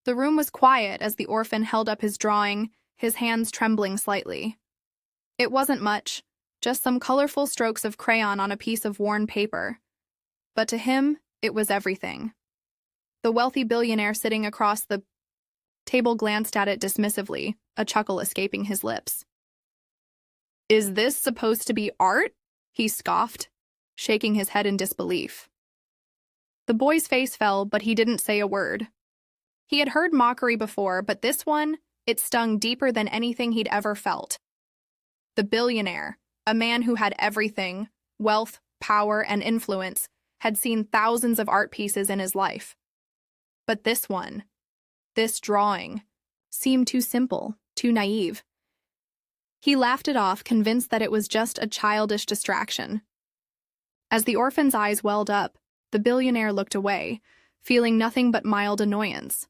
The room was quiet as the orphan held up his drawing, his hands trembling slightly. It wasn't much, just some colorful strokes of crayon on a piece of worn paper. But to him, it was everything. The wealthy billionaire sitting across the table glanced at it dismissively, a chuckle escaping his lips. "Is this supposed to be art?" he scoffed, shaking his head in disbelief. The boy's face fell, but he didn't say a word. He had heard mockery before, but this one, it stung deeper than anything he'd ever felt. The billionaire, a man who had everything, wealth, power, and influence, had seen thousands of art pieces in his life. But this one, this drawing, seemed too simple, too naive. He laughed it off, convinced that it was just a childish distraction. As the orphan's eyes welled up, the billionaire looked away, feeling nothing but mild annoyance.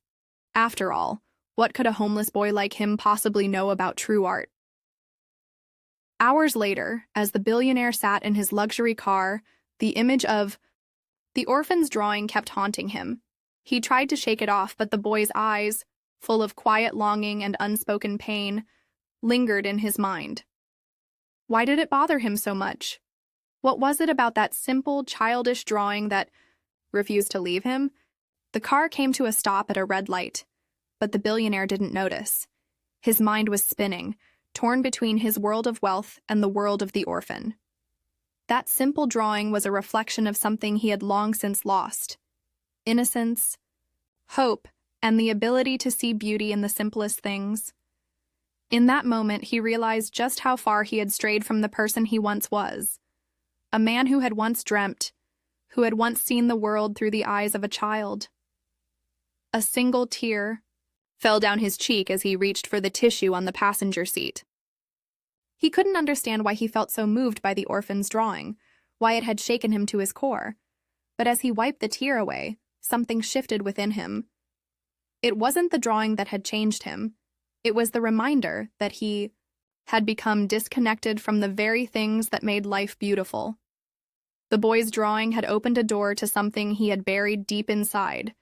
After all, what could a homeless boy like him possibly know about true art? Hours later, as the billionaire sat in his luxury car, the image of the orphan's drawing kept haunting him. He tried to shake it off, but the boy's eyes, full of quiet longing and unspoken pain, lingered in his mind. Why did it bother him so much? What was it about that simple, childish drawing that refused to leave him? The car came to a stop at a red light, but the billionaire didn't notice. His mind was spinning, torn between his world of wealth and the world of the orphan. That simple drawing was a reflection of something he had long since lost: innocence, hope, and the ability to see beauty in the simplest things. In that moment, he realized just how far he had strayed from the person he once was. A man who had once dreamt, who had once seen the world through the eyes of a child. A single tear fell down his cheek as he reached for the tissue on the passenger seat. He couldn't understand why he felt so moved by the orphan's drawing, why it had shaken him to his core. But as he wiped the tear away, something shifted within him. It wasn't the drawing that had changed him. It was the reminder that he had become disconnected from the very things that made life beautiful. The boy's drawing had opened a door to something he had buried deep inside,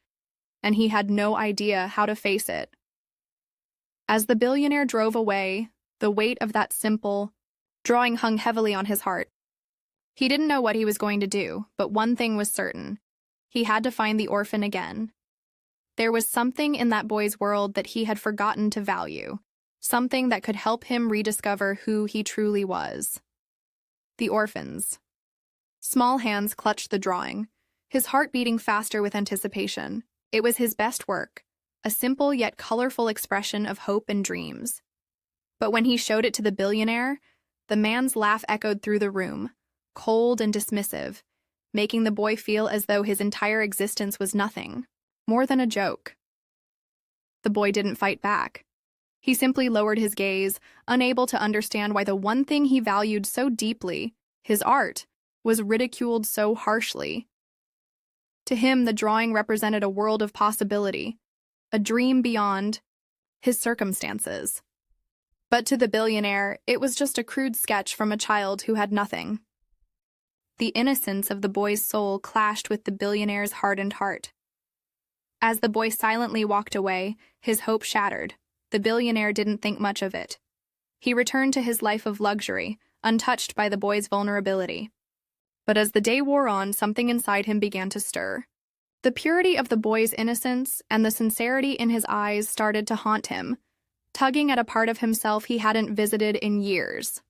and he had no idea how to face it. As the billionaire drove away, the weight of that simple drawing hung heavily on his heart. He didn't know what he was going to do, but one thing was certain. He had to find the orphan again. There was something in that boy's world that he had forgotten to value, something that could help him rediscover who he truly was. The orphan's small hands clutched the drawing, his heart beating faster with anticipation. It was his best work, a simple yet colorful expression of hope and dreams. But when he showed it to the billionaire, the man's laugh echoed through the room, cold and dismissive, making the boy feel as though his entire existence was nothing, more than a joke. The boy didn't fight back. He simply lowered his gaze, unable to understand why the one thing he valued so deeply, his art, was ridiculed so harshly. To him, the drawing represented a world of possibility, a dream beyond his circumstances. But to the billionaire, it was just a crude sketch from a child who had nothing. The innocence of the boy's soul clashed with the billionaire's hardened heart. As the boy silently walked away, his hope shattered. The billionaire didn't think much of it. He returned to his life of luxury, untouched by the boy's vulnerability. But as the day wore on, something inside him began to stir. The purity of the boy's innocence and the sincerity in his eyes started to haunt him, tugging at a part of himself he hadn't visited in years.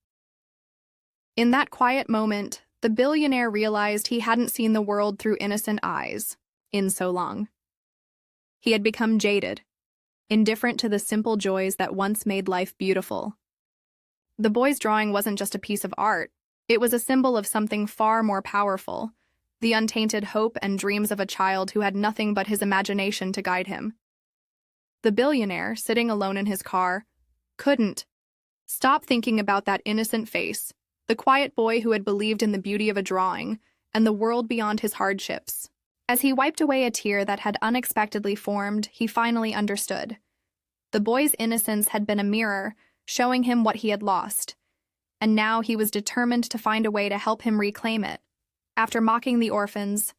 In that quiet moment, the billionaire realized he hadn't seen the world through innocent eyes in so long. He had become jaded, indifferent to the simple joys that once made life beautiful. The boy's drawing wasn't just a piece of art. It was a symbol of something far more powerful, the untainted hope and dreams of a child who had nothing but his imagination to guide him. The billionaire, sitting alone in his car, couldn't stop thinking about that innocent face, the quiet boy who had believed in the beauty of a drawing and the world beyond his hardships. As he wiped away a tear that had unexpectedly formed, he finally understood. The boy's innocence had been a mirror, showing him what he had lost, and now he was determined to find a way to help him reclaim it. After mocking the orphan's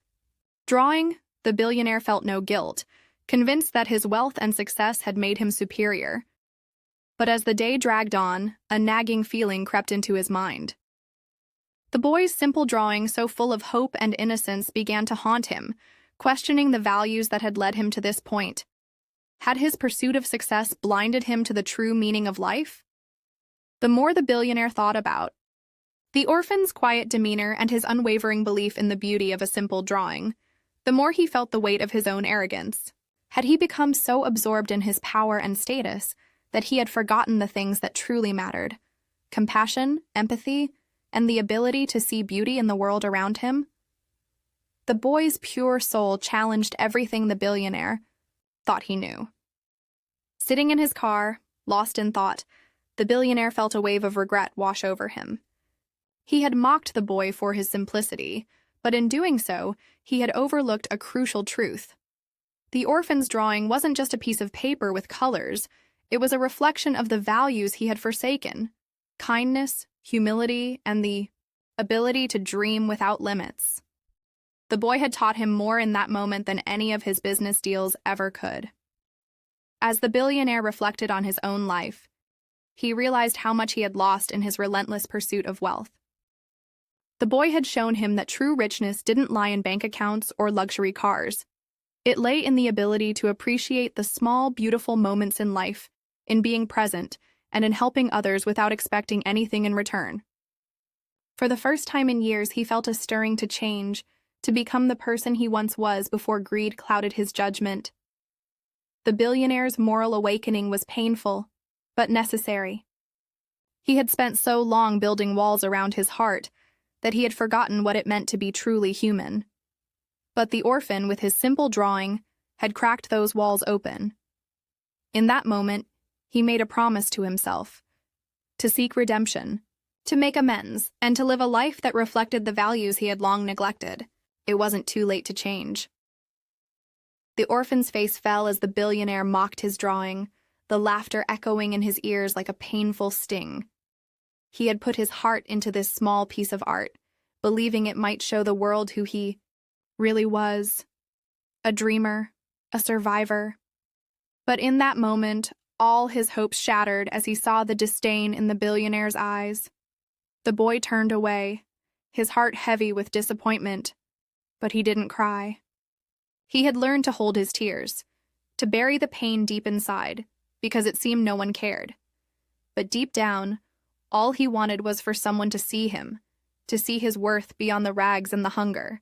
drawing, the billionaire felt no guilt, convinced that his wealth and success had made him superior. But as the day dragged on, a nagging feeling crept into his mind. The boy's simple drawing, so full of hope and innocence, began to haunt him, questioning the values that had led him to this point. Had his pursuit of success blinded him to the true meaning of life? The more the billionaire thought about the orphan's quiet demeanor and his unwavering belief in the beauty of a simple drawing, the more he felt the weight of his own arrogance. Had he become so absorbed in his power and status that he had forgotten the things that truly mattered: compassion, empathy, and the ability to see beauty in the world around him? The boy's pure soul challenged everything the billionaire thought he knew. Sitting in his car, lost in thought, the billionaire felt a wave of regret wash over him. He had mocked the boy for his simplicity, but in doing so, he had overlooked a crucial truth. The orphan's drawing wasn't just a piece of paper with colors, it was a reflection of the values he had forsaken: kindness, humility, and the ability to dream without limits. The boy had taught him more in that moment than any of his business deals ever could. As the billionaire reflected on his own life, he realized how much he had lost in his relentless pursuit of wealth. The boy had shown him that true richness didn't lie in bank accounts or luxury cars. It lay in the ability to appreciate the small, beautiful moments in life, in being present, and in helping others without expecting anything in return. For the first time in years, he felt a stirring to change, to become the person he once was before greed clouded his judgment. The billionaire's moral awakening was painful, but necessary. He had spent so long building walls around his heart that he had forgotten what it meant to be truly human. But the orphan, with his simple drawing, had cracked those walls open. In that moment, he made a promise to himself: to seek redemption, to make amends, and to live a life that reflected the values he had long neglected. It wasn't too late to change. The orphan's face fell as the billionaire mocked his drawing, the laughter echoing in his ears like a painful sting. He had put his heart into this small piece of art, believing it might show the world who he really was: a dreamer, a survivor. But in that moment, all his hopes shattered as he saw the disdain in the billionaire's eyes. The boy turned away, his heart heavy with disappointment, but he didn't cry. He had learned to hold his tears, to bury the pain deep inside, because it seemed no one cared. But deep down, all he wanted was for someone to see him, to see his worth beyond the rags and the hunger.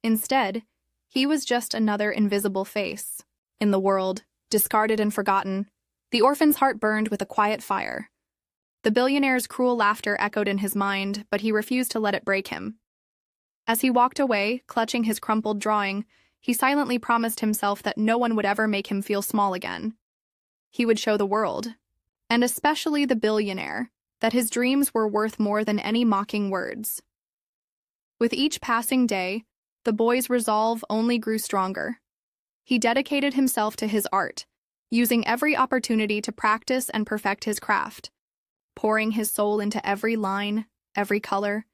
Instead, he was just another invisible face in the world, discarded and forgotten. The orphan's heart burned with a quiet fire. The billionaire's cruel laughter echoed in his mind, but he refused to let it break him. As he walked away, clutching his crumpled drawing, he silently promised himself that no one would ever make him feel small again. He would show the world, and especially the billionaire, that his dreams were worth more than any mocking words. With each passing day, the boy's resolve only grew stronger. He dedicated himself to his art, using every opportunity to practice and perfect his craft, pouring his soul into every line, every color.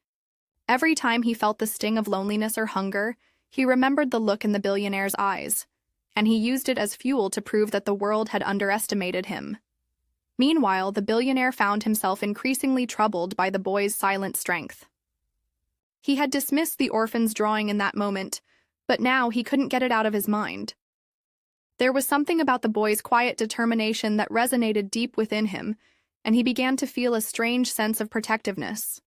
Every time he felt the sting of loneliness or hunger, he remembered the look in the billionaire's eyes, and he used it as fuel to prove that the world had underestimated him. Meanwhile, the billionaire found himself increasingly troubled by the boy's silent strength. He had dismissed the orphan's drawing in that moment, but now he couldn't get it out of his mind. There was something about the boy's quiet determination that resonated deep within him, and he began to feel a strange sense of protectiveness.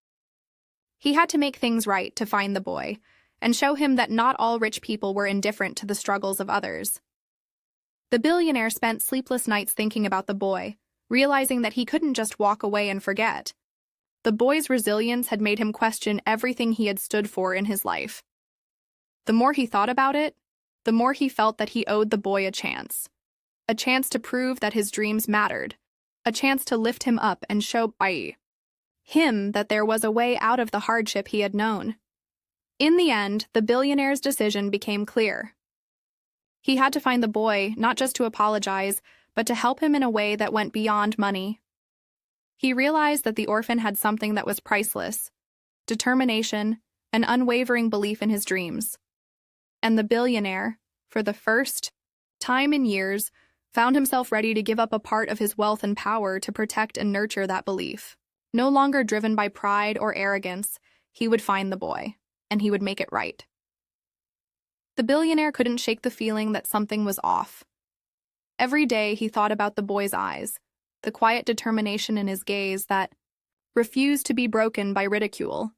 He had to make things right to find the boy, and show him that not all rich people were indifferent to the struggles of others. The billionaire spent sleepless nights thinking about the boy, realizing that he couldn't just walk away and forget. The boy's resilience had made him question everything he had stood for in his life. The more he thought about it, the more he felt that he owed the boy a chance to prove that his dreams mattered, a chance to lift him up and show by him that there was a way out of the hardship he had known. In the end, the billionaire's decision became clear. He had to find the boy, not just to apologize, but to help him in a way that went beyond money. He realized that the orphan had something that was priceless: determination, an unwavering belief in his dreams. And the billionaire, for the first time and years, found himself ready to give up a part of his wealth and power to protect and nurture that belief. No longer driven by pride or arrogance, he would find the boy, and he would make it right. The billionaire couldn't shake the feeling that something was off. Every day he thought about the boy's eyes, the quiet determination in his gaze that refused to be broken by ridicule.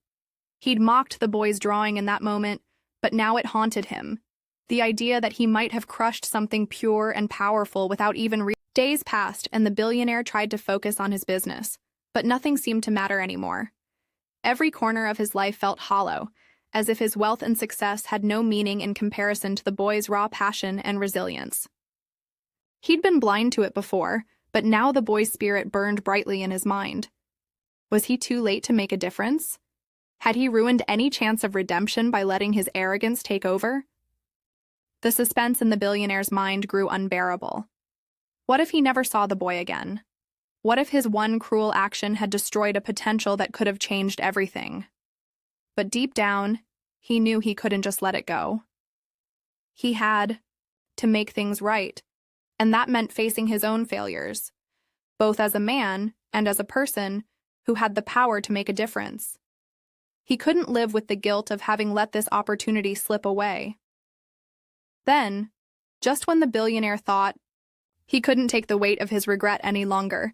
He'd mocked the boy's drawing in that moment, but now it haunted him. The idea that he might have crushed something pure and powerful without even Days passed, and the billionaire tried to focus on his business, but nothing seemed to matter anymore. Every corner of his life felt hollow, as if his wealth and success had no meaning in comparison to the boy's raw passion and resilience. He'd been blind to it before, but now the boy's spirit burned brightly in his mind. Was he too late to make a difference? Had he ruined any chance of redemption by letting his arrogance take over? The suspense in the billionaire's mind grew unbearable. What if he never saw the boy again? What if his one cruel action had destroyed a potential that could have changed everything? But deep down, he knew he couldn't just let it go. He had to make things right, and that meant facing his own failures, both as a man and as a person who had the power to make a difference. He couldn't live with the guilt of having let this opportunity slip away. Then, just when the billionaire thought he couldn't take the weight of his regret any longer,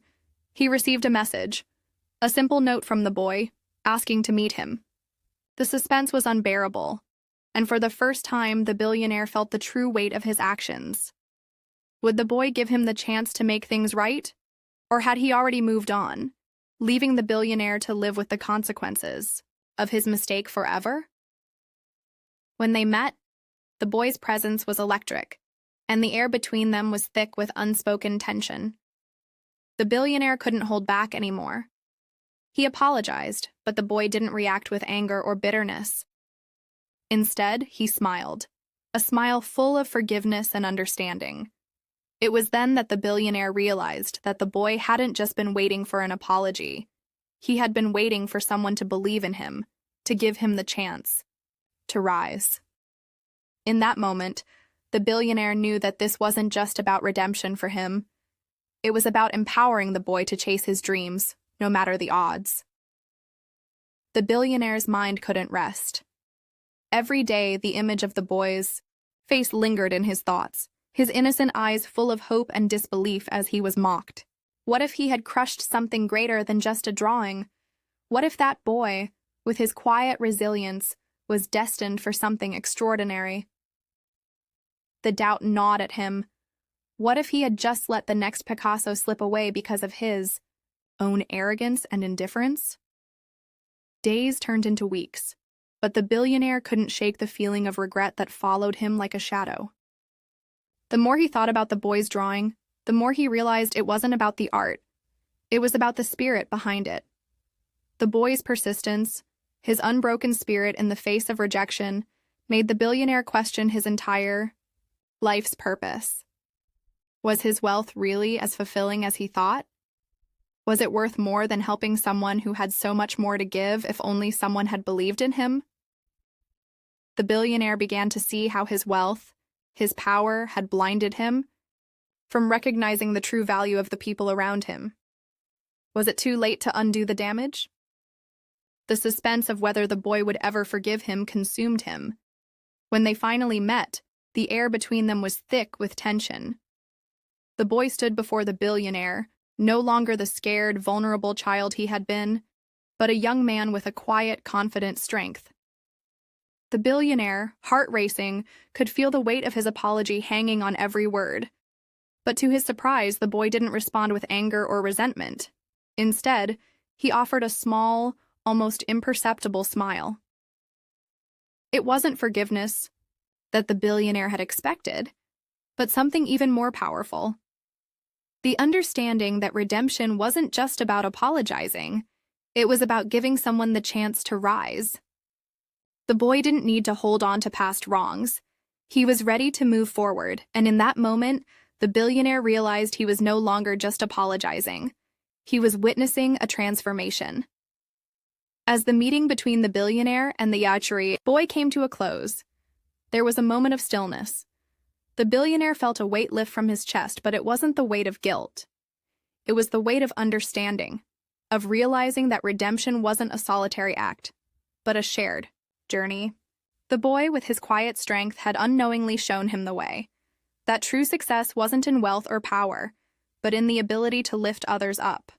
he received a message, a simple note from the boy, asking to meet him. The suspense was unbearable, and for the first time the billionaire felt the true weight of his actions. Would the boy give him the chance to make things right? Or had he already moved on, leaving the billionaire to live with the consequences of his mistake forever? When they met, the boy's presence was electric, and the air between them was thick with unspoken tension. The billionaire couldn't hold back anymore. He apologized, but the boy didn't react with anger or bitterness. Instead, he smiled, a smile full of forgiveness and understanding. It was then that the billionaire realized that the boy hadn't just been waiting for an apology. He had been waiting for someone to believe in him, to give him the chance to rise. In that moment, the billionaire knew that this wasn't just about redemption for him. It was about empowering the boy to chase his dreams, no matter the odds. The billionaire's mind couldn't rest. Every day, the image of the boy's face lingered in his thoughts, his innocent eyes full of hope and disbelief as he was mocked. What if he had crushed something greater than just a drawing? What if that boy, with his quiet resilience, was destined for something extraordinary? The doubt gnawed at him. What if he had just let the next Picasso slip away because of his own arrogance and indifference? Days turned into weeks, but the billionaire couldn't shake the feeling of regret that followed him like a shadow. The more he thought about the boy's drawing, the more he realized it wasn't about the art. It was about the spirit behind it. The boy's persistence, his unbroken spirit in the face of rejection, made the billionaire question his entire life's purpose. Was his wealth really as fulfilling as he thought? Was it worth more than helping someone who had so much more to give if only someone had believed in him? The billionaire began to see how his wealth, his power, had blinded him from recognizing the true value of the people around him. Was it too late to undo the damage? The suspense of whether the boy would ever forgive him consumed him. When they finally met, the air between them was thick with tension. The boy stood before the billionaire, no longer the scared, vulnerable child he had been, but a young man with a quiet, confident strength. The billionaire, heart racing, could feel the weight of his apology hanging on every word. But to his surprise, the boy didn't respond with anger or resentment. Instead, he offered a small, almost imperceptible smile. It wasn't forgiveness that the billionaire had expected, but something even more powerful. The understanding that redemption wasn't just about apologizing, it was about giving someone the chance to rise. The boy didn't need to hold on to past wrongs. He was ready to move forward, and in that moment, the billionaire realized he was no longer just apologizing. He was witnessing a transformation. As the meeting between the billionaire and the yachtry boy came to a close, there was a moment of stillness. The billionaire felt a weight lift from his chest, but it wasn't the weight of guilt. It was the weight of understanding, of realizing that redemption wasn't a solitary act, but a shared journey. The boy, with his quiet strength, had unknowingly shown him the way. That true success wasn't in wealth or power, but in the ability to lift others up.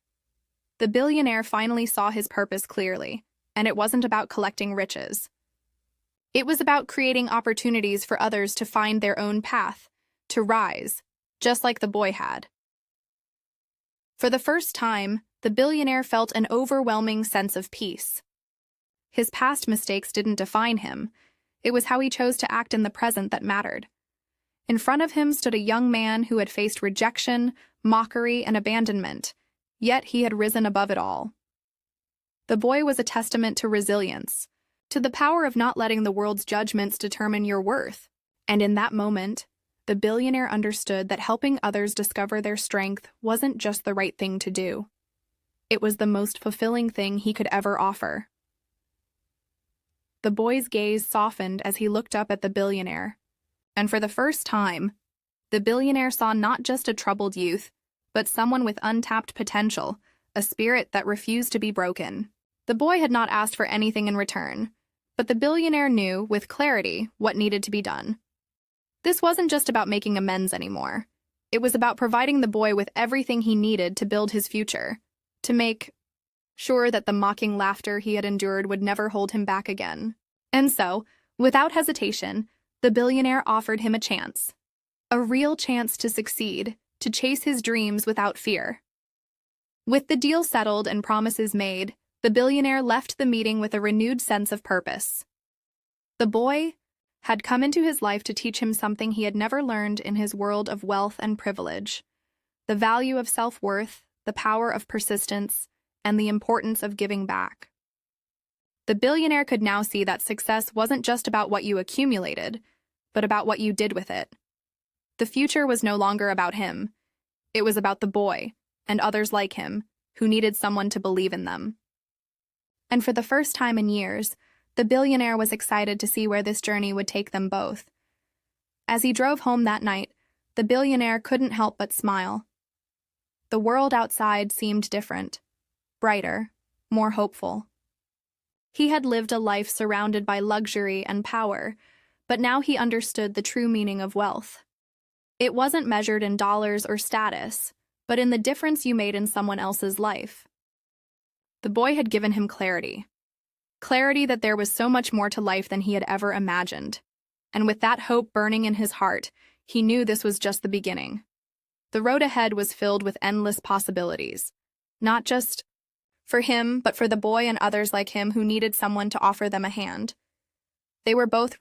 The billionaire finally saw his purpose clearly, and it wasn't about collecting riches. It was about creating opportunities for others to find their own path, to rise, just like the boy had. For the first time, the billionaire felt an overwhelming sense of peace. His past mistakes didn't define him. It was how he chose to act in the present that mattered. In front of him stood a young man who had faced rejection, mockery, and abandonment, yet he had risen above it all. The boy was a testament to resilience, to the power of not letting the world's judgments determine your worth. And in that moment, the billionaire understood that helping others discover their strength wasn't just the right thing to do. It was the most fulfilling thing he could ever offer. The boy's gaze softened as he looked up at the billionaire. And for the first time, the billionaire saw not just a troubled youth, but someone with untapped potential, a spirit that refused to be broken. The boy had not asked for anything in return, but the billionaire knew, with clarity, what needed to be done. This wasn't just about making amends anymore. It was about providing the boy with everything he needed to build his future, to make sure that the mocking laughter he had endured would never hold him back again. And so, without hesitation, the billionaire offered him a chance. A real chance to succeed, to chase his dreams without fear. With the deal settled and promises made, the billionaire left the meeting with a renewed sense of purpose. The boy had come into his life to teach him something he had never learned in his world of wealth and privilege: the value of self-worth, the power of persistence, and the importance of giving back. The billionaire could now see that success wasn't just about what you accumulated, but about what you did with it. The future was no longer about him. It was about the boy, and others like him, who needed someone to believe in them. And for the first time in years, the billionaire was excited to see where this journey would take them both. As he drove home that night, the billionaire couldn't help but smile. The world outside seemed different, brighter, more hopeful. He had lived a life surrounded by luxury and power, but now he understood the true meaning of wealth. It wasn't measured in dollars or status, but in the difference you made in someone else's life. The boy had given him clarity. Clarity that there was so much more to life than he had ever imagined. And with that hope burning in his heart, he knew this was just the beginning. The road ahead was filled with endless possibilities, not just for him, but for the boy and others like him who needed someone to offer them a hand. They were both